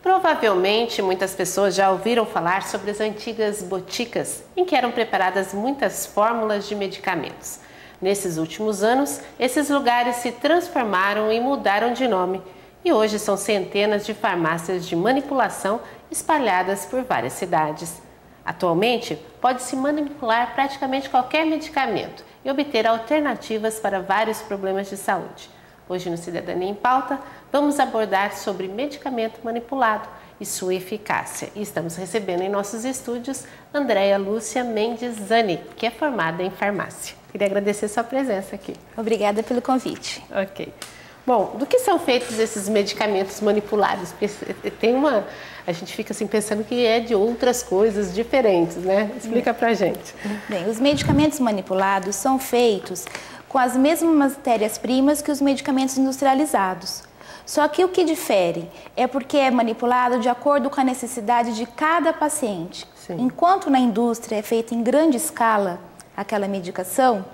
Provavelmente muitas pessoas já ouviram falar sobre as antigas boticas, em que eram preparadas muitas fórmulas de medicamentos. Nesses últimos anos, esses lugares se transformaram e mudaram de nome, e hoje são centenas de farmácias de manipulação espalhadas por várias cidades. Atualmente, pode-se manipular praticamente qualquer medicamento e obter alternativas para vários problemas de saúde. Hoje no Cidadania em Pauta, vamos abordar sobre medicamento manipulado e sua eficácia. E estamos recebendo em nossos estúdios Andréia Lúcia Mendes Zani, que é formada em farmácia. Queria agradecer sua presença aqui. Obrigada pelo convite. Ok. Bom, do que são feitos esses medicamentos manipulados? Porque a gente fica assim pensando que é de outras coisas diferentes, né? Explica pra gente. Bem, os medicamentos manipulados são feitos com as mesmas matérias-primas que os medicamentos industrializados. Só que o que difere é porque é manipulado de acordo com a necessidade de cada paciente. Sim. Enquanto na indústria é feita em grande escala aquela medicação,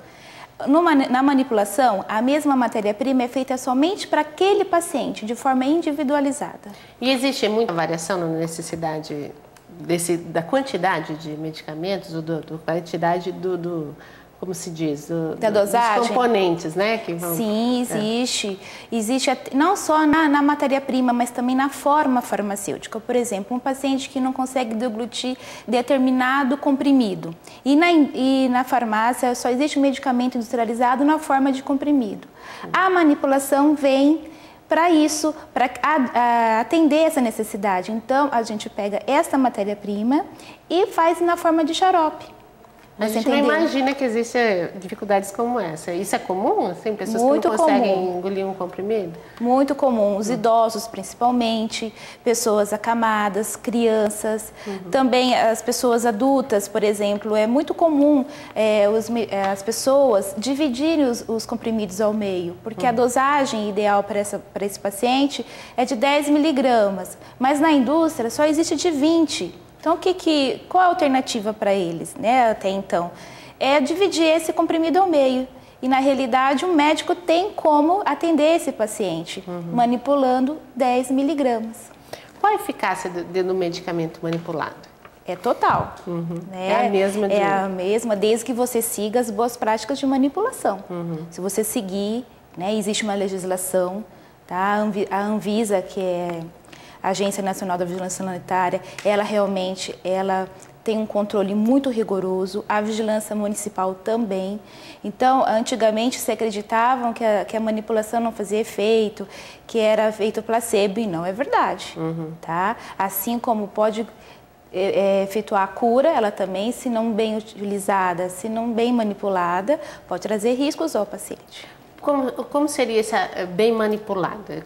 na manipulação, a mesma matéria-prima é feita somente para aquele paciente, de forma individualizada. E existe muita variação na necessidade da quantidade de medicamentos, da quantidade como se diz? Da dosagem? Dos componentes, né? Que vão... Sim, existe. Existe não só na matéria-prima, mas também na forma farmacêutica. Por exemplo, um paciente que não consegue deglutir determinado comprimido. E na farmácia só existe um medicamento industrializado na forma de comprimido. A manipulação vem para isso, para atender essa necessidade. Então, a gente pega essa matéria-prima e faz na forma de xarope. Mas a gente não imagina que existem dificuldades como essa. Isso é comum? Assim, pessoas que não conseguem engolir um comprimido? Muito comum. Os idosos, principalmente, pessoas acamadas, crianças. Também as pessoas adultas, por exemplo. É muito comum as pessoas dividirem os comprimidos ao meio, porque a dosagem ideal para esse paciente é de 10 miligramas, mas na indústria só existe de 20. Então, qual a alternativa para eles, né, até então? É dividir esse comprimido ao meio. E, na realidade, o médico tem como atender esse paciente, manipulando 10 miligramas. Qual a eficácia do medicamento manipulado? É total. Né? É a mesma? É a mesma, desde que você siga as boas práticas de manipulação. Se você seguir, né, existe uma legislação, tá? A Anvisa, que é a Agência Nacional da Vigilância Sanitária, ela tem um controle muito rigoroso, a vigilância municipal também. Então, antigamente se acreditavam que a manipulação não fazia efeito, que era feito placebo, e não é verdade. Tá? Assim como pode efetuar a cura, ela também, se não bem utilizada, se não bem manipulada, pode trazer riscos ao paciente. Como seria essa bem manipulada?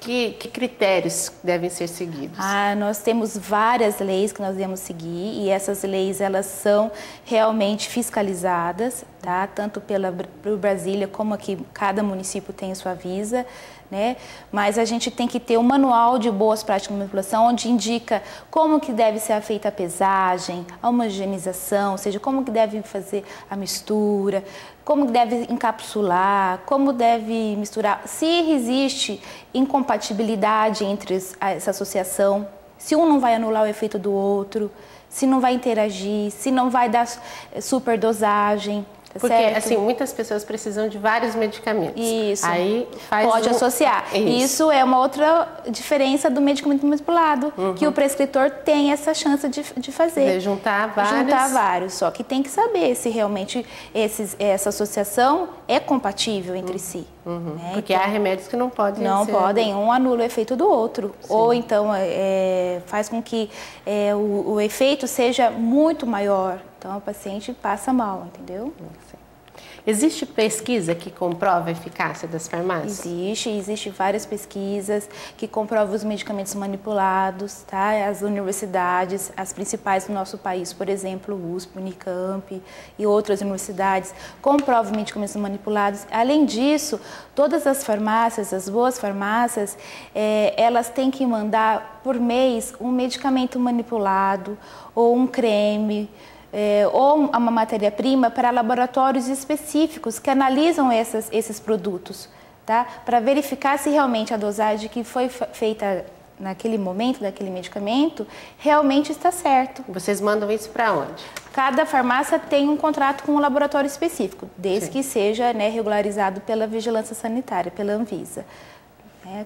Que critérios devem ser seguidos? Nós temos várias leis que nós devemos seguir, e essas leis elas são realmente fiscalizadas, tá? Tanto por Brasília como aqui cada município tem sua Anvisa, né? Mas a gente tem que ter um manual de boas práticas de manipulação, onde indica como que deve ser feita a pesagem, a homogeneização, ou seja, como que deve fazer a mistura, como deve encapsular, como deve misturar, se existe incompatibilidade entre essa associação, se um não vai anular o efeito do outro, se não vai interagir, se não vai dar superdosagem. Porque, certo? assim, muitas pessoas precisam de vários medicamentos. Isso. Aí pode associar. Isso é uma outra diferença do medicamento manipulado, que o prescritor tem essa chance de fazer. De juntar vários. Juntar vários. Só que tem que saber se realmente essa associação é compatível entre si. Né? Porque há remédios que não podem Não ser... podem, um anula o efeito do outro. Sim. Ou então faz com que o efeito seja muito maior. Então, o paciente passa mal, entendeu? Existe pesquisa que comprova a eficácia das farmácias? Existe várias pesquisas que comprovam os medicamentos manipulados, tá? As universidades, as principais do nosso país, por exemplo, o USP, Unicamp e outras universidades, comprovam medicamentos manipulados. Além disso, todas as farmácias, as boas farmácias, elas têm que mandar por mês um medicamento manipulado ou um creme, ou uma matéria-prima para laboratórios específicos que analisam esses produtos, tá? Para verificar se realmente a dosagem que foi feita naquele momento daquele medicamento realmente está certo. Vocês mandam isso para onde? Cada farmácia tem um contrato com um laboratório específico, desde que seja, né, regularizado pela Vigilância Sanitária, pela Anvisa.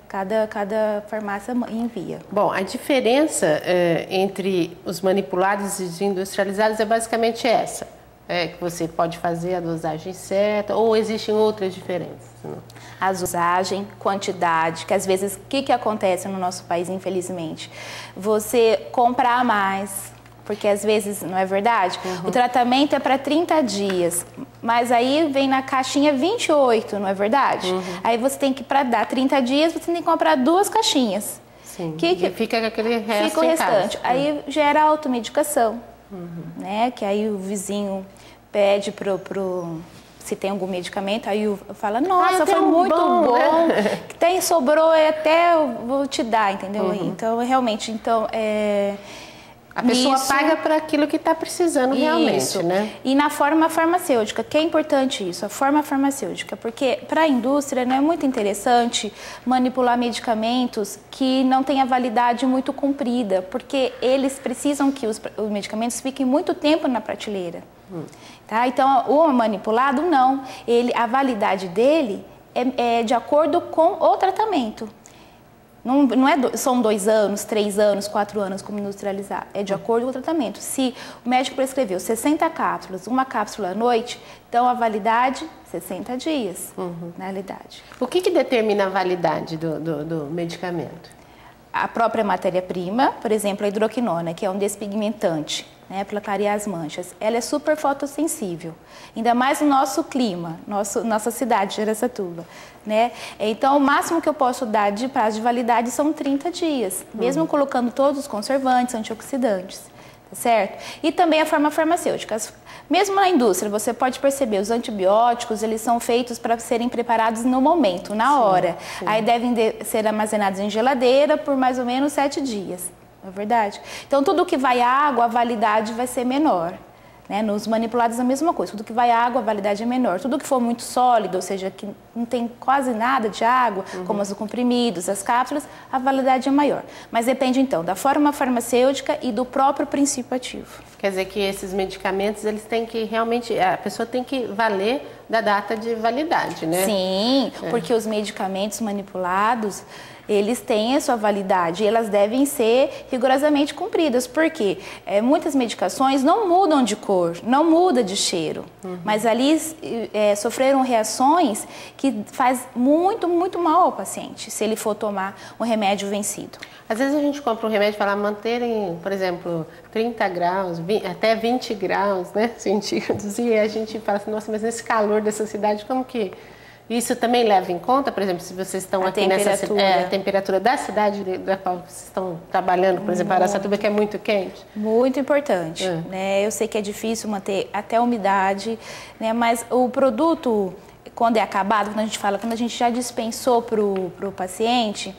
Cada farmácia envia. Bom, a diferença entre os manipulados e os industrializados é basicamente essa. Que você pode fazer a dosagem certa, ou existem outras diferenças? Não? A dosagem, quantidade, que às vezes, o que acontece no nosso país, infelizmente? Você comprar mais, porque às vezes, não é verdade? O tratamento é para 30 dias, mas aí vem na caixinha 28, não é verdade? Aí você tem que, para dar 30 dias, você tem que comprar 2 caixinhas. Sim, e fica aquele resto fica o restante. Aí gera automedicação, né? Que aí o vizinho pede se tem algum medicamento, aí fala, nossa, foi muito bom, né? Que sobrou, até eu vou te dar, entendeu? Então, realmente, a pessoa paga para aquilo que está precisando realmente, né? E na forma farmacêutica, que é importante isso, a forma farmacêutica, porque para a indústria não é muito interessante manipular medicamentos que não têm a validade muito comprida, porque eles precisam que os medicamentos fiquem muito tempo na prateleira. Tá? Então, o manipulado, não. A validade dele é de acordo com o tratamento. Não são 2 anos, 3 anos, 4 anos como industrializar. É de acordo com o tratamento. Se o médico prescreveu 60 cápsulas, uma cápsula à noite, então a validade, 60 dias, na realidade. O que determina a validade do medicamento? A própria matéria-prima, por exemplo, a hidroquinona, que é um despigmentante, né, para clarear as manchas, ela é super fotossensível, ainda mais no nosso clima, nossa cidade, Araçatuba, né? Então, o máximo que eu posso dar de prazo de validade são 30 dias, mesmo colocando todos os conservantes, antioxidantes, tá certo? E também a forma farmacêutica. Mesmo na indústria, você pode perceber, os antibióticos, eles são feitos para serem preparados no momento, na hora. Sim. Aí devem ser armazenados em geladeira por mais ou menos 7 dias. Não é verdade? Então, tudo que vai água, a validade vai ser menor. Né? Nos manipulados a mesma coisa, tudo que vai água, a validade é menor. Tudo que for muito sólido, ou seja, que não tem quase nada de água, como os comprimidos, as cápsulas, a validade é maior. Mas depende, então, da forma farmacêutica e do próprio princípio ativo. Quer dizer que esses medicamentos, eles têm que realmente, a pessoa tem que valer da data de validade, né? Sim, porque os medicamentos manipulados, eles têm a sua validade e elas devem ser rigorosamente cumpridas, porque muitas medicações não mudam de cor, não muda de cheiro, mas ali sofreram reações que faz muito, muito mal ao paciente, se ele for tomar um remédio vencido. Às vezes a gente compra um remédio para manterem, por exemplo, 30 graus, até 20 graus, né, centígrados, e a gente fala assim, nossa, mas nesse calor dessa cidade, como que... Isso também leva em conta, por exemplo, se vocês estão aqui nessa a temperatura da cidade da qual vocês estão trabalhando, por exemplo, Araçatuba, que é muito quente? Muito importante. Né? Eu sei que é difícil manter até a umidade, né? Mas o produto, quando é acabado, quando a gente já dispensou para o paciente,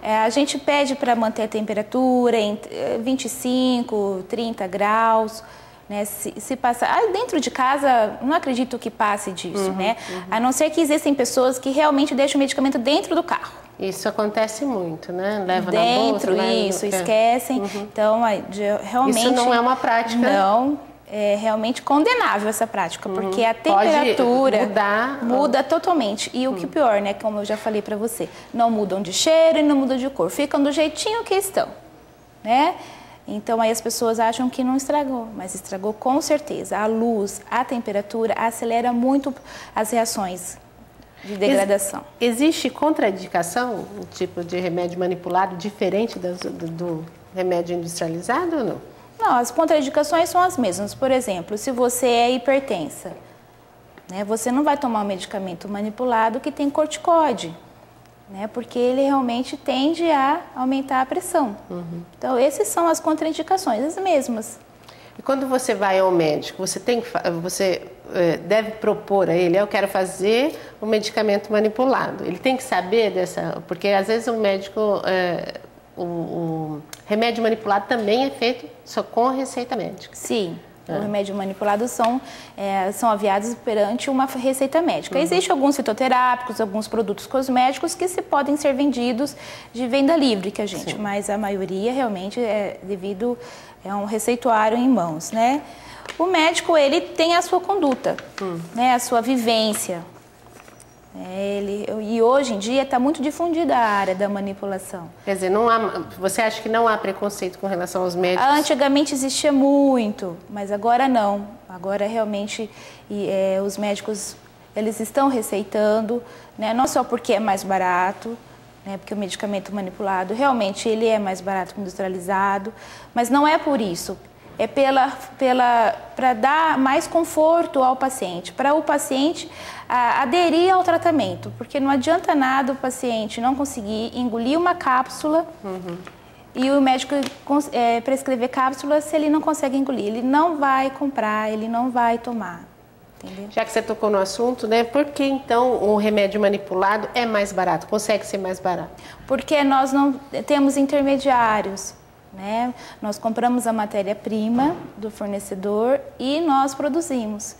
a gente pede para manter a temperatura em 25, 30 graus. Né, se passar dentro de casa, não acredito que passe disso, né? A não ser que existem pessoas que realmente deixam o medicamento dentro do carro. Isso acontece muito, né? Leva dentro, na bolsa, isso, esquecem. Então, realmente... Isso não é uma prática? Não, é realmente condenável essa prática, porque a temperatura muda totalmente. E o que pior, né? Como eu já falei para você, não mudam de cheiro e não mudam de cor, ficam do jeitinho que estão, né? Então, aí as pessoas acham que não estragou, mas estragou com certeza. A luz, a temperatura acelera muito as reações de degradação. Existe contraindicação, um tipo de remédio manipulado diferente do remédio industrializado ou não? Não, as contraindicações são as mesmas. Por exemplo, se você é hipertensa, né, você não vai tomar um medicamento manipulado que tem corticoide. Né, porque ele realmente tende a aumentar a pressão. Então, essas são as contraindicações, as mesmas. E quando você vai ao médico, você deve propor a ele, eu quero fazer um medicamento manipulado. Ele tem que saber dessa... Porque, às vezes, o médico... o remédio manipulado também é feito só com receita médica. Sim. O remédio manipulado são aviados perante uma receita médica. Existem alguns fitoterápicos, alguns produtos cosméticos que podem ser vendidos de venda livre, mas a maioria realmente é devido a um receituário em mãos, né? O médico, ele tem a sua conduta, né? A sua vivência. E hoje em dia está muito difundida a área da manipulação. Quer dizer, você acha que não há preconceito com relação aos médicos? Antigamente existia muito, mas agora não. Agora realmente os médicos eles estão receitando, né? Não só porque é mais barato, né? Porque o medicamento manipulado realmente ele é mais barato que o industrializado, mas não é por isso. É para dar mais conforto ao paciente, para o paciente aderir ao tratamento, porque não adianta nada o paciente não conseguir engolir uma cápsula e o médico prescrever cápsula se ele não consegue engolir. Ele não vai comprar, ele não vai tomar. Entendeu? Já que você tocou no assunto, né? Por que então o remédio manipulado é mais barato? Consegue ser mais barato? Porque nós não temos intermediários. Né? Nós compramos a matéria-prima do fornecedor e nós produzimos.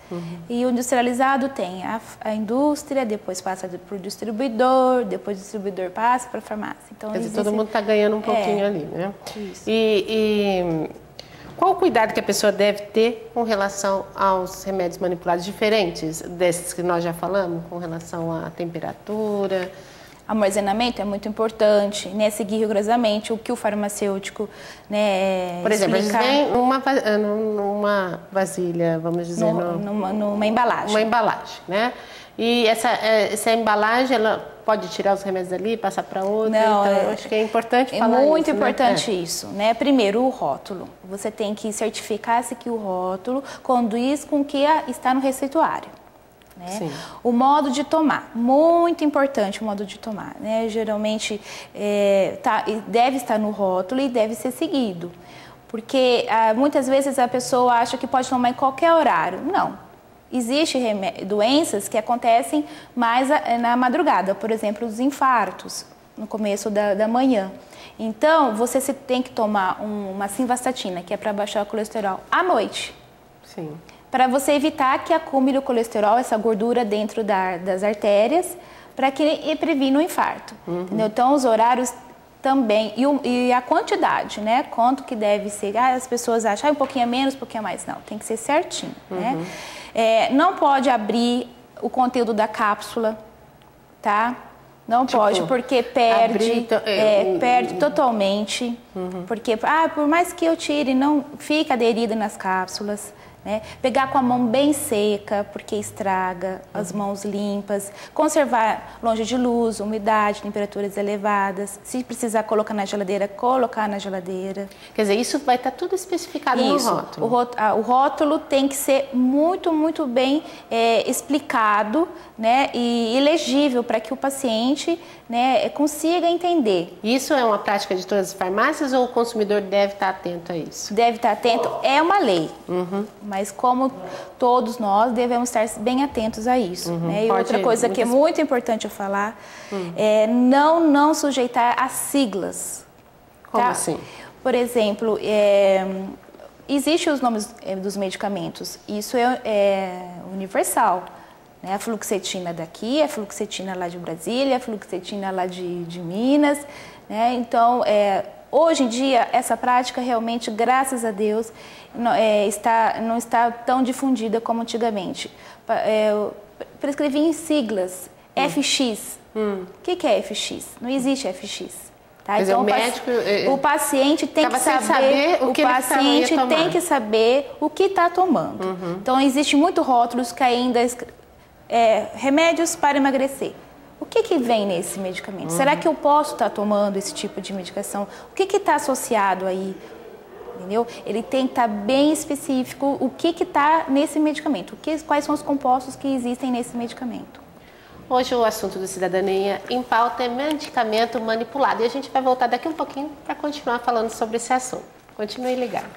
E o industrializado tem a indústria, depois passa para o distribuidor, depois o distribuidor passa para a farmácia. Então, quer dizer, todo mundo está ganhando um pouquinho ali, né? Isso. E qual o cuidado que a pessoa deve ter com relação aos remédios manipulados diferentes desses que nós já falamos, com relação à temperatura? Armazenamento é muito importante, né? Seguir rigorosamente o que o farmacêutico, né, por exemplo, eles vêm numa vasilha, vamos dizer, numa embalagem. Uma embalagem, né? E essa embalagem, ela pode tirar os remédios ali e passar para outra? Não, então, eu acho que é importante falar isso. É muito importante isso, né? Primeiro, o rótulo. Você tem que certificar-se que o rótulo condiz com o que está no receituário. Né? O modo de tomar, muito importante o modo de tomar, né? Geralmente deve estar no rótulo e deve ser seguido, porque muitas vezes a pessoa acha que pode tomar em qualquer horário. Não, existem doenças que acontecem mais na madrugada, por exemplo, os infartos no começo da manhã. Então, você tem que tomar uma simvastatina, que é para baixar o colesterol, à noite. Sim. Para você evitar que acumule o colesterol, essa gordura dentro das artérias, para que previna o infarto. Entendeu? Então, os horários também, e a quantidade, né? Quanto que deve ser, as pessoas acham um pouquinho a menos, um pouquinho a mais. Não, tem que ser certinho, né? Não pode abrir o conteúdo da cápsula, tá? Não pode, porque perde totalmente, porque por mais que eu tire, não fica aderido nas cápsulas. Né? Pegar com a mão bem seca, porque estraga, as mãos limpas, conservar longe de luz, umidade, temperaturas elevadas, se precisar colocar na geladeira, colocar na geladeira. Quer dizer, isso vai estar tudo especificado no rótulo. O rótulo tem que ser muito, muito bem explicado, né? E legível para que o paciente, né, consiga entender. Isso é uma prática de todas as farmácias ou o consumidor deve estar atento a isso? Deve estar atento, é uma lei. Mas como todos nós devemos estar bem atentos a isso. Né? E outra coisa que é muito importante eu falar é não sujeitar a siglas. Como tá? assim? Por exemplo, existem os nomes dos medicamentos. Isso é universal. Né? A fluoxetina daqui, a fluoxetina lá de Brasília, a fluoxetina lá de Minas. Né? Então, hoje em dia, essa prática realmente, graças a Deus, não está tão difundida como antigamente. Prescrevi em siglas, FX. O que é FX? Não existe FX. Tá? Quer Então, dizer, o paciente tem que saber o que está tomando. Então, existe muito rótulos que ainda remédios para emagrecer. O que vem nesse medicamento? Será que eu posso estar tomando esse tipo de medicação? O que está associado aí? Entendeu? Ele tem que estar bem específico o que está nesse medicamento, quais são os compostos que existem nesse medicamento. Hoje o assunto do Cidadania em Pauta é medicamento manipulado e a gente vai voltar daqui um pouquinho para continuar falando sobre esse assunto. Continue ligado.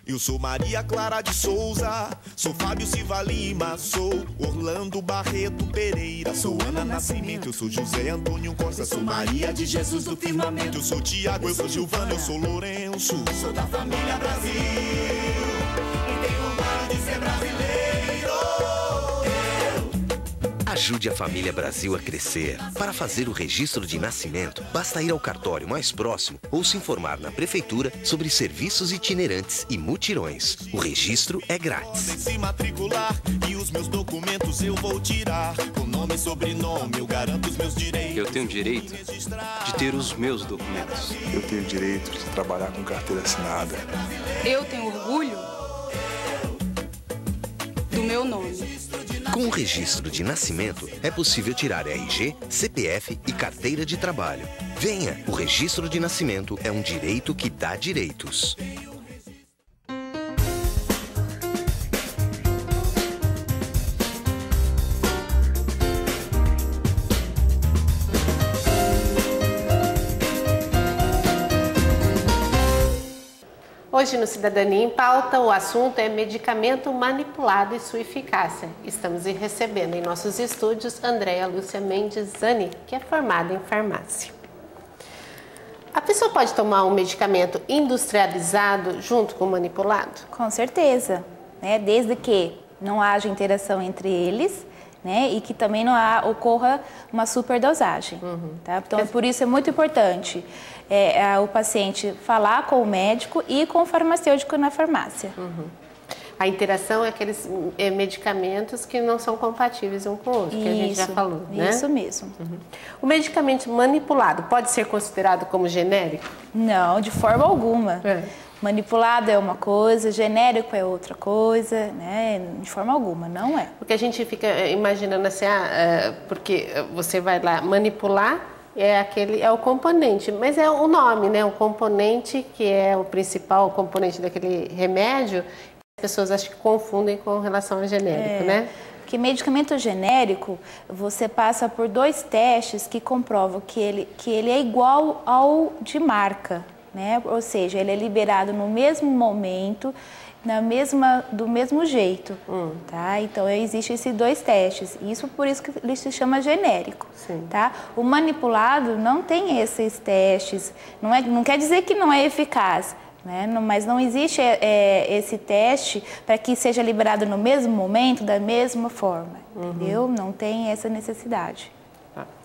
E o sou Maria Clara de Souza, sou Fábio Silva Lima, sou Orlando Barreto Pereira, sou Ana Nascimento, eu sou José Antônio Costa, sou Maria de Jesus do Firmamento, eu sou Tiago, eu sou Gilvana, eu sou Lourenço, sou da família Brasil e tenho orgulho de ser brasileiro. Ajude a família Brasil a crescer. Para fazer o registro de nascimento, basta ir ao cartório mais próximo ou se informar na prefeitura sobre serviços itinerantes e mutirões. O registro é grátis. Podem se matricular e os meus documentos eu vou tirar. Com nome e sobrenome eu garanto os meus direitos. Eu tenho o direito de ter os meus documentos. Eu tenho o direito de trabalhar com carteira assinada. Eu tenho orgulho do meu nome. Com o registro de nascimento, é possível tirar RG, CPF e carteira de trabalho. Venha, o registro de nascimento é um direito que dá direitos. Hoje no Cidadania em Pauta, o assunto é medicamento manipulado e sua eficácia. Estamos recebendo em nossos estúdios Andréia Lúcia Mendes Zani, que é formada em farmácia. A pessoa pode tomar um medicamento industrializado junto com o manipulado? Com certeza, né? Desde que não haja interação entre eles, né? E que também não ocorra uma superdosagem. Tá? Então, por isso é muito importante o paciente falar com o médico e com o farmacêutico na farmácia. A interação é aqueles medicamentos que não são compatíveis um com o outro, que a gente já falou, né? Isso mesmo. O medicamento manipulado pode ser considerado como genérico? Não, de forma alguma. Manipulado é uma coisa, genérico é outra coisa, né? De forma alguma, não é. Porque a gente fica imaginando assim, porque você vai lá manipular, é o componente, mas é o nome, né? O componente que é o principal componente daquele remédio, as pessoas acho que confundem com relação ao genérico, né? Porque medicamento genérico, você passa por 2 testes que comprovam que ele é igual ao de marca, né? Ou seja, ele é liberado no mesmo momento, do mesmo jeito, tá? Então, existem esses 2 testes, por isso que ele se chama genérico, tá? O manipulado não tem esses testes, não quer dizer que não é eficaz, né? Mas não existe esse teste para que seja liberado no mesmo momento, da mesma forma, entendeu? Não tem essa necessidade.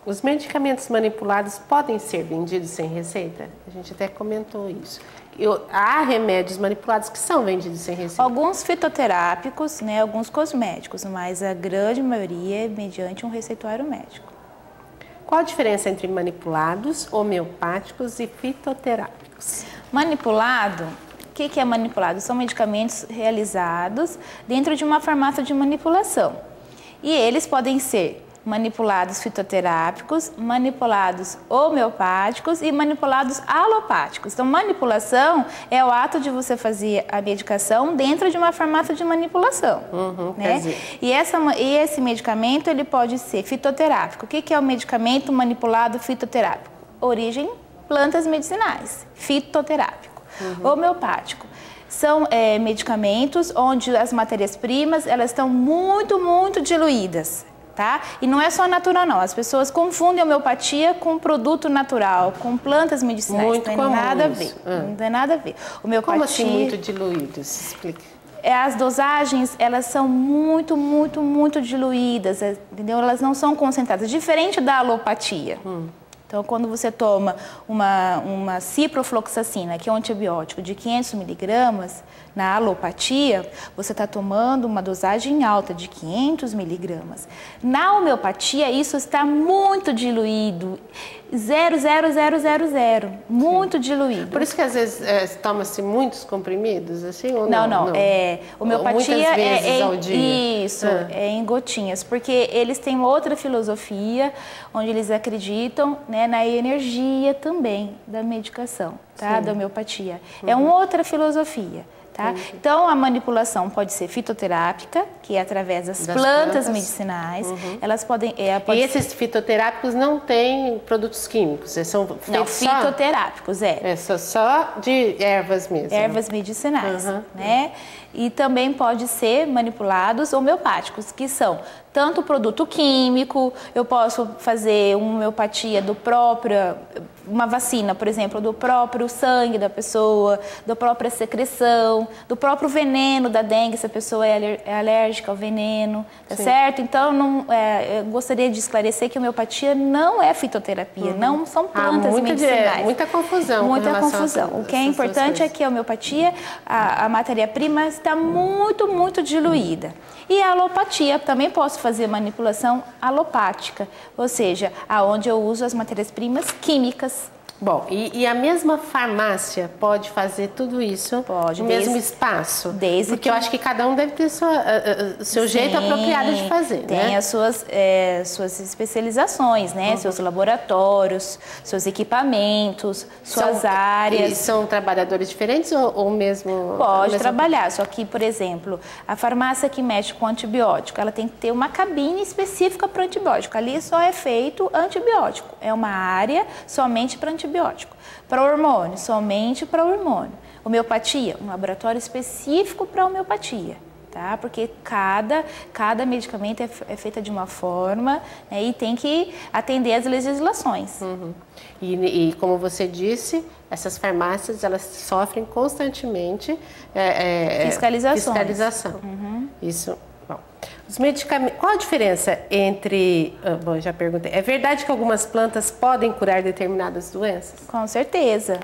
Os medicamentos manipulados podem ser vendidos sem receita? A gente até comentou isso. Há remédios manipulados que são vendidos sem receita? Alguns fitoterápicos, né, alguns cosméticos, mas a grande maioria é mediante um receituário médico. Qual a diferença entre manipulados, homeopáticos e fitoterápicos? Manipulado, o que é manipulado? São medicamentos realizados dentro de uma farmácia de manipulação. E eles podem ser manipulados fitoterápicos, manipulados homeopáticos e manipulados alopáticos. Então, manipulação é o ato de você fazer a medicação dentro de uma farmácia de manipulação. Né? E esse medicamento ele pode ser fitoterápico. O que é o medicamento manipulado fitoterápico? Origem, plantas medicinais, fitoterápico. Homeopático. São medicamentos onde as matérias-primas elas estão muito, muito diluídas. Tá? E não é só natural, não. As pessoas confundem homeopatia com produto natural, com plantas medicinais. Muito não tem nada a ver. Não tem nada a ver. Homeopatia, como assim muito diluídos? Explica. As dosagens, elas são muito, muito, muito diluídas, entendeu? Elas não são concentradas, diferente da alopatia. Então, quando você toma uma ciprofloxacina, que é um antibiótico de 500 miligramas, na alopatia, você está tomando uma dosagem alta de 500 miligramas. Na homeopatia, isso está muito diluído, 0,0000, muito diluído. Por isso que às vezes toma-se muitos comprimidos, assim, ou não? Não. Homeopatia ao dia. Isso, é em gotinhas, porque eles têm outra filosofia, onde eles acreditam, né, na energia também da medicação, tá? Da homeopatia. É uma outra filosofia. Tá? Então, a manipulação pode ser fitoterápica, que é através das plantas medicinais. Elas podem... E esses fitoterápicos não têm produtos químicos? Eles são feitos não, fitoterápicos, só de ervas mesmo. Ervas medicinais, né? E também pode ser manipulados homeopáticos, que são tanto produto químico, eu posso fazer uma homeopatia do próprio, uma vacina, por exemplo, do próprio sangue da pessoa, da própria secreção, do próprio veneno da dengue, se a pessoa é alérgica ao veneno, tá certo? Então, eu gostaria de esclarecer que a homeopatia não é fitoterapia, não são plantas medicinais. Muita confusão. Muita confusão. O que é importante é que a homeopatia, a matéria-prima está muito, muito diluída. E a alopatia, também posso fazer manipulação alopática, ou seja, aonde eu uso as matérias-primas químicas. Bom, e a mesma farmácia pode fazer tudo isso no mesmo espaço? Porque eu acho que cada um deve ter seu jeito apropriado de fazer, tem as suas especializações, né? Seus laboratórios, seus equipamentos, suas áreas. E são trabalhadores diferentes ou mesmo... Pode trabalhar, só que, por exemplo, a farmácia que mexe com antibiótico, ela tem que ter uma cabine específica para antibiótico. Ali só é feito antibiótico, é uma área somente para antibiótico. Para hormônio, somente para hormônio. Homeopatia, um laboratório específico para homeopatia, tá? Porque cada medicamento é feito de uma forma, né, e tem que atender às legislações. E como você disse, essas farmácias, elas sofrem constantemente fiscalização. Isso. Bom, os medicamentos, qual a diferença entre... Bom, já perguntei. É verdade que algumas plantas podem curar determinadas doenças? Com certeza.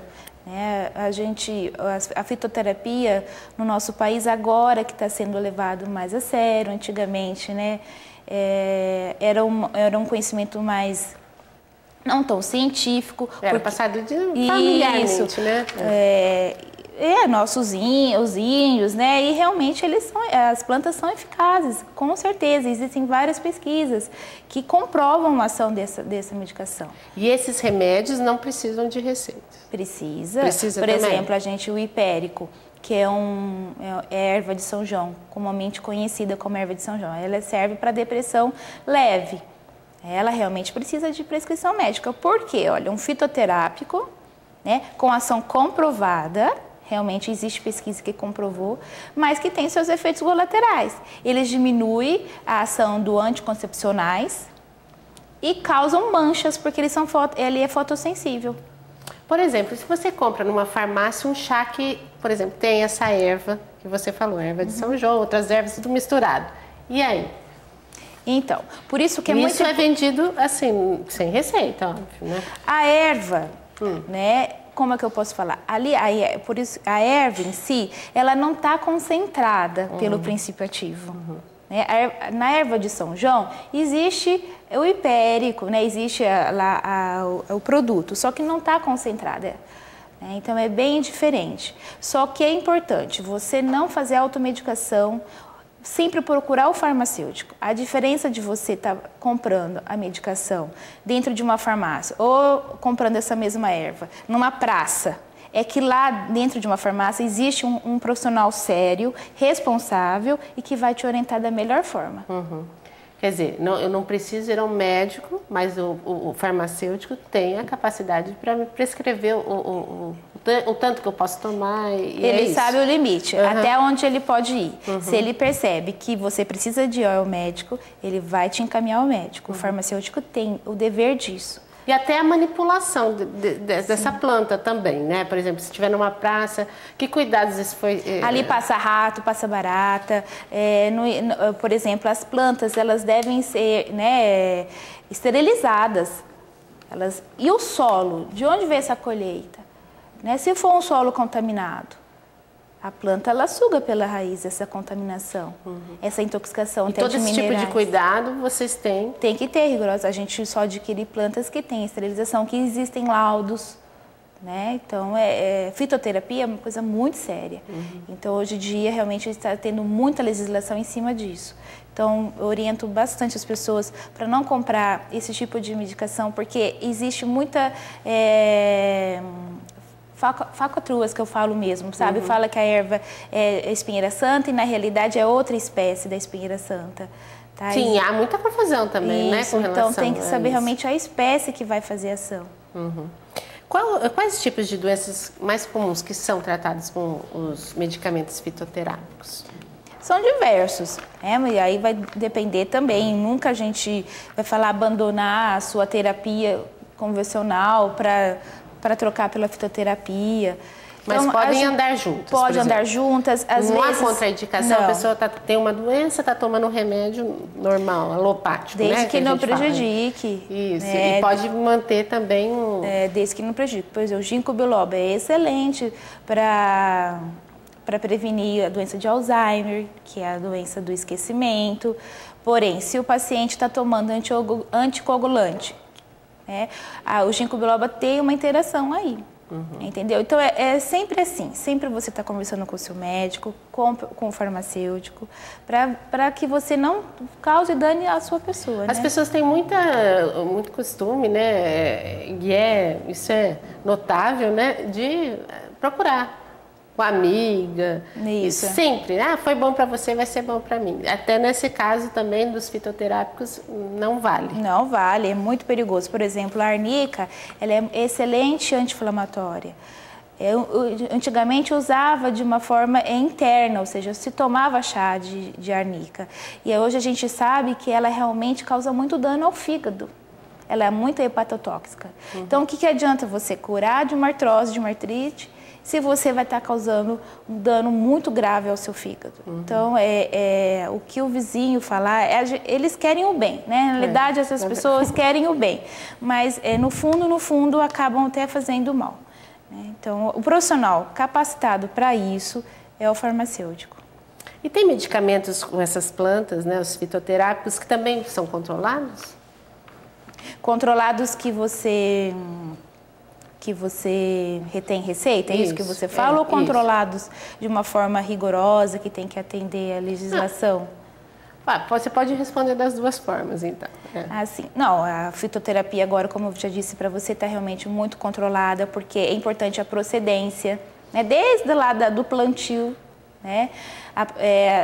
A fitoterapia no nosso país agora que está sendo levado mais a sério. Antigamente, né, era um conhecimento mais... não tão científico. Era passado familiarmente, né? Os índios, né? E realmente as plantas são eficazes, com certeza. Existem várias pesquisas que comprovam a ação dessa medicação. E esses remédios não precisam de receita? Precisa Por também. Exemplo, o hipérico, que é erva de São João, comumente conhecida como erva de São João. Ela serve para depressão leve. Ela realmente precisa de prescrição médica. Por quê? Olha, um fitoterápico, né, com ação comprovada. Realmente existe pesquisa que comprovou, mas que tem seus efeitos colaterais. Eles diminuem a ação do anticoncepcionais e causam manchas, porque ele é fotossensível. Por exemplo, se você compra numa farmácia um chá que, por exemplo, tem essa erva que você falou, erva de São João, outras ervas, tudo misturado. E aí? Então, por isso que Isso é vendido assim, sem receita, óbvio, né? A erva, né? Como é que eu posso falar? Por isso, a erva em si, ela não está concentrada pelo princípio ativo. Na erva de São João, existe o hipérico, né? Existe o produto, só que não está concentrada. Então, é bem diferente. Só que é importante você não fazer automedicação, sempre procurar o farmacêutico. A diferença de você estar comprando a medicação dentro de uma farmácia ou comprando essa mesma erva numa praça, é que lá dentro de uma farmácia existe um profissional sério, responsável e que vai te orientar da melhor forma. Quer dizer, eu não preciso ir ao médico, mas o farmacêutico tem a capacidade para me prescrever o tanto que eu posso tomar. Ele sabe o limite, até onde ele pode ir. Se ele percebe que você precisa de ir ao médico, ele vai te encaminhar ao médico. O farmacêutico tem o dever disso. E até a manipulação dessa planta também, né? Por exemplo, se estiver numa praça, que cuidados isso foi... Ali passa rato, passa barata. Por exemplo, as plantas, elas devem ser, né, esterilizadas. E o solo? De onde vem essa colheita? Né? Se for um solo contaminado, a planta, ela suga pela raiz essa contaminação, essa intoxicação. E todo esse tipo de cuidado vocês têm? Tem que ter, rigorosa. A gente só adquire plantas que têm esterilização, que existem laudos, né? Então, fitoterapia é uma coisa muito séria. Então, hoje em dia, realmente, está tendo muita legislação em cima disso. Então, eu oriento bastante as pessoas para não comprar esse tipo de medicação, porque existe muita falcatruas que eu falo mesmo, sabe? Fala que a erva é espinheira santa e na realidade é outra espécie da espinheira santa. Tá? Sim, há muita confusão também, né? Com relação então tem que saber realmente a espécie que vai fazer a ação. Quais tipos de doenças mais comuns que são tratados com os medicamentos fitoterápicos? São diversos, né? E aí vai depender também. Nunca a gente vai falar abandonar a sua terapia convencional para trocar pela fitoterapia. Mas então, podem andar juntas. Pode andar juntas. Às não vezes, há contraindicação, a pessoa tem uma doença, está tomando um remédio normal, alopático, desde né? que não prejudique. Isso, e pode manter também desde que não prejudique. Por exemplo, o ginkgo biloba é excelente para prevenir a doença de Alzheimer, que é a doença do esquecimento. Porém, se o paciente está tomando anticoagulante, né, o ginkgo biloba tem uma interação aí. Entendeu? Então é sempre assim, sempre você está conversando com o seu médico, com o farmacêutico, para que você não cause dano à sua pessoa. As pessoas têm muito costume, né? E isso é notável, né? De procurar uma amiga. Isso. Sempre. Foi bom para você, vai ser bom para mim. Até nesse caso também dos fitoterápicos não vale. Não vale, é muito perigoso. Por exemplo, a arnica, ela é excelente anti-inflamatória. Antigamente usava de uma forma interna, ou seja, se tomava chá de arnica. E hoje a gente sabe que ela realmente causa muito dano ao fígado. Ela é muito hepatotóxica. Então, o que adianta você curar de uma artrose, de uma artrite, se você vai estar causando um dano muito grave ao seu fígado? Então, o que o vizinho falar, eles querem o bem, né? Na realidade, essas pessoas querem o bem, mas no fundo, acabam até fazendo mal. Né? Então, o profissional capacitado para isso é o farmacêutico. E tem medicamentos com essas plantas, né, os fitoterápicos, que também são controlados? Controlados que você retém receita, é isso que você fala? Ou controlados de uma forma rigorosa, que tem que atender a legislação? Você pode responder das duas formas, então. Assim, não, a fitoterapia agora, como eu já disse para você, está realmente muito controlada, porque é importante a procedência, né? Desde lá do plantio, né?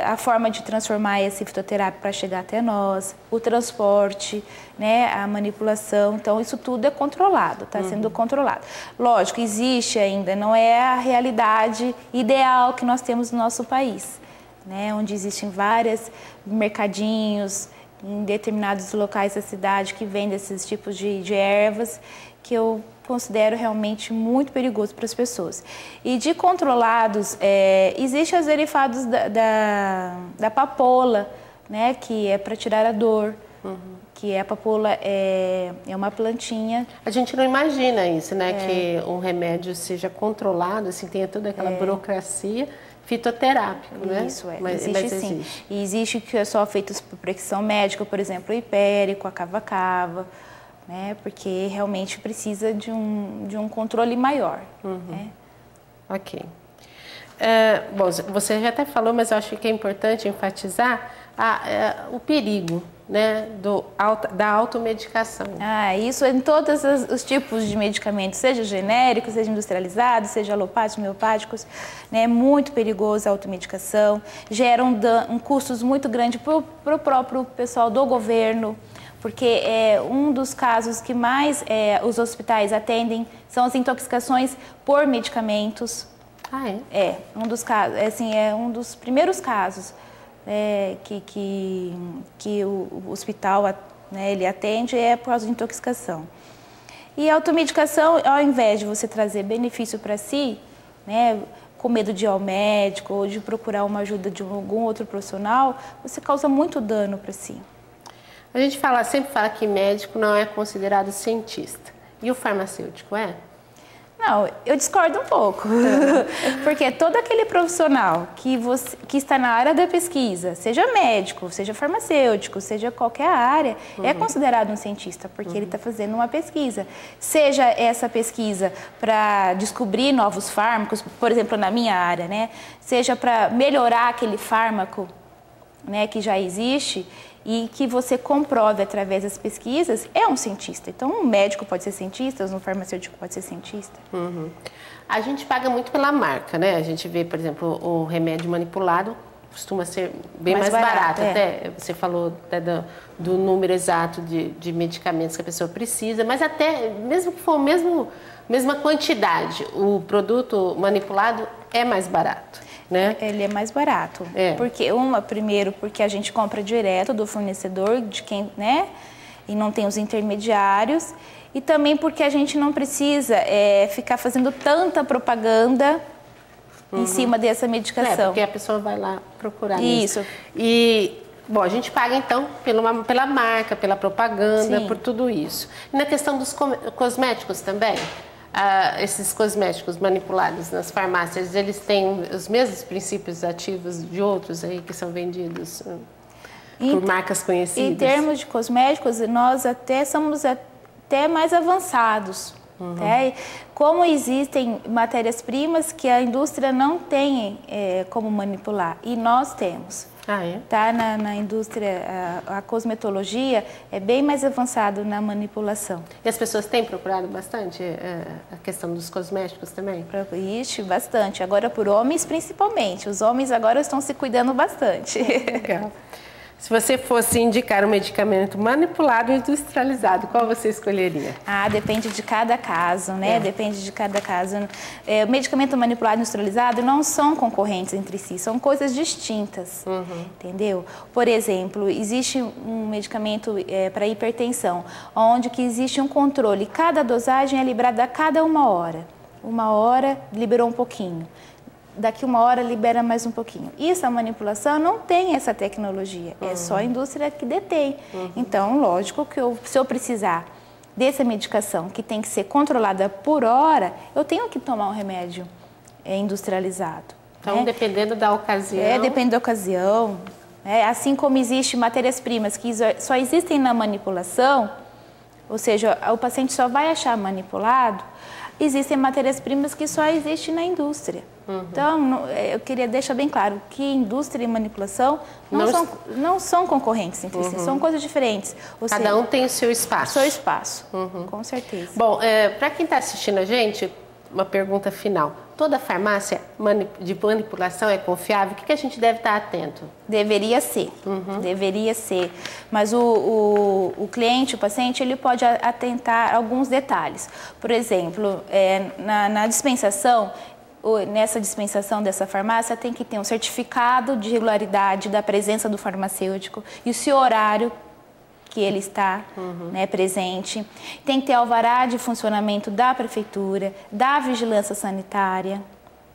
A forma de transformar esse fitoterápico para chegar até nós, o transporte, né, a manipulação, então isso tudo é controlado, está sendo controlado. Lógico, existe ainda, não é a realidade ideal que nós temos no nosso país, né, onde existem vários mercadinhos em determinados locais da cidade que vendem esses tipos de ervas, que eu considero realmente muito perigoso para as pessoas. E de controlados, existem os derivados da papoula, né, que é para tirar a dor, que a papoula é uma plantinha. A gente não imagina isso, né, que um remédio seja controlado, assim, tenha toda aquela burocracia fitoterápico, né? Isso, mas existe sim. E existe que é só feitos por prescrição médica, por exemplo, o hipérico, a cava-cava, né? Porque realmente precisa de um controle maior. Né? Ok. Bom, você já até falou, mas eu acho que é importante enfatizar o perigo, né, da automedicação. Isso em todos os tipos de medicamentos, seja genéricos, seja industrializados, seja alopáticos, homeopáticos, né, é muito perigoso a automedicação, gera custos muito grandes para o próprio pessoal do governo, porque um dos casos que mais os hospitais atendem são as intoxicações por medicamentos. Um dos casos, assim, é um dos primeiros casos que o hospital, né, ele atende por causa de intoxicação. E a automedicação, ao invés de você trazer benefício para si, né, com medo de ir ao médico ou de procurar uma ajuda de algum outro profissional, você causa muito dano para si. A gente sempre fala que médico não é considerado cientista. E o farmacêutico é? Não, eu discordo um pouco. Porque todo aquele profissional que está na área da pesquisa, seja médico, seja farmacêutico, seja qualquer área, é considerado um cientista, porque ele está fazendo uma pesquisa. Seja essa pesquisa para descobrir novos fármacos, por exemplo, na minha área, né? Seja para melhorar aquele fármaco, né, que já existe, e que você comprove através das pesquisas, é um cientista. Então, um médico pode ser cientista, um farmacêutico pode ser cientista. A gente paga muito pela marca, né? A gente vê, por exemplo, o remédio manipulado costuma ser bem mais barato. Até você falou até do número exato de medicamentos que a pessoa precisa, mas até mesmo que for mesma quantidade, o produto manipulado é mais barato, né? Ele é mais barato. Primeiro, porque a gente compra direto do fornecedor, de quem, né? E não tem os intermediários. E também porque a gente não precisa ficar fazendo tanta propaganda em cima dessa medicação. Porque a pessoa vai lá procurar isso. Mesmo. E, bom, a gente paga então pela marca, pela propaganda, Sim. por tudo isso. E na questão dos cosméticos também, esses cosméticos manipulados nas farmácias, eles têm os mesmos princípios ativos de outros aí que são vendidos por marcas conhecidas? Em termos de cosméticos, nós somos até mais avançados. Como existem matérias-primas que a indústria não tem como manipular, e nós temos. Tá? Na indústria, a cosmetologia é bem mais avançado na manipulação. E as pessoas têm procurado bastante a questão dos cosméticos também? Ixi, bastante. Agora por homens principalmente. Os homens agora estão se cuidando bastante. Legal. Se você fosse indicar um medicamento manipulado e industrializado, qual você escolheria? Depende de cada caso, né? Depende de cada caso. O medicamento manipulado e industrializado não são concorrentes entre si, são coisas distintas, entendeu? Por exemplo, existe um medicamento para hipertensão, onde que existe um controle. Cada dosagem é liberada a cada 1 hora. 1 hora, liberou um pouquinho. Daqui 1 hora libera mais um pouquinho. Isso, a manipulação não tem essa tecnologia, é só a indústria que detém. Então, lógico que se eu precisar dessa medicação que tem que ser controlada por hora, eu tenho que tomar um remédio industrializado. Então, dependendo da ocasião... Depende da ocasião. Assim como existem matérias-primas que só existem na manipulação, ou seja, o paciente só vai achar manipulado, existem matérias-primas que só existem na indústria. Então, eu queria deixar bem claro que indústria e manipulação não são concorrentes entre si, são coisas diferentes. Cada um tem o seu espaço. Seu espaço, com certeza. Bom, para quem está assistindo a gente, uma pergunta final. Toda farmácia de manipulação é confiável? O que a gente deve estar atento? Deveria ser, deveria ser. Mas o cliente, o paciente, ele pode atentar a alguns detalhes. Por exemplo, na dispensação, nessa dispensação dessa farmácia, tem que ter um certificado de regularidade da presença do farmacêutico e o seu horário que ele está presente. Tem que ter alvará de funcionamento da prefeitura, da vigilância sanitária.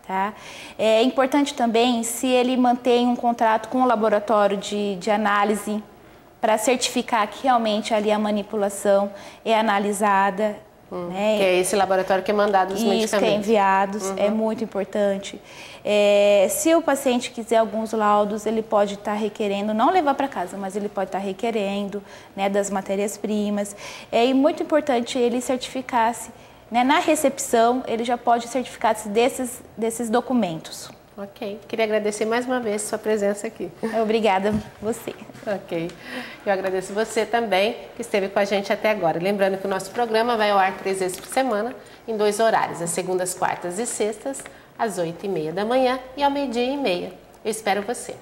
Tá? É importante também se ele mantém um contrato com o laboratório de análise para certificar que realmente ali a manipulação é analisada. Que é esse laboratório que é mandado os medicamentos. Isso, que é enviados, é muito importante. Se o paciente quiser alguns laudos, ele pode estar requerendo, não levar para casa, mas ele pode estar requerendo, né, das matérias-primas. E muito importante ele certificar-se, né, na recepção, ele já pode certificar-se desses documentos. Ok. Queria agradecer mais uma vez sua presença aqui. Obrigada você. Ok. Eu agradeço você também que esteve com a gente até agora. Lembrando que o nosso programa vai ao ar 3 vezes por semana, em 2 horários, às segundas, quartas e sextas, às 8h30 da manhã e ao 12h30. Eu espero você.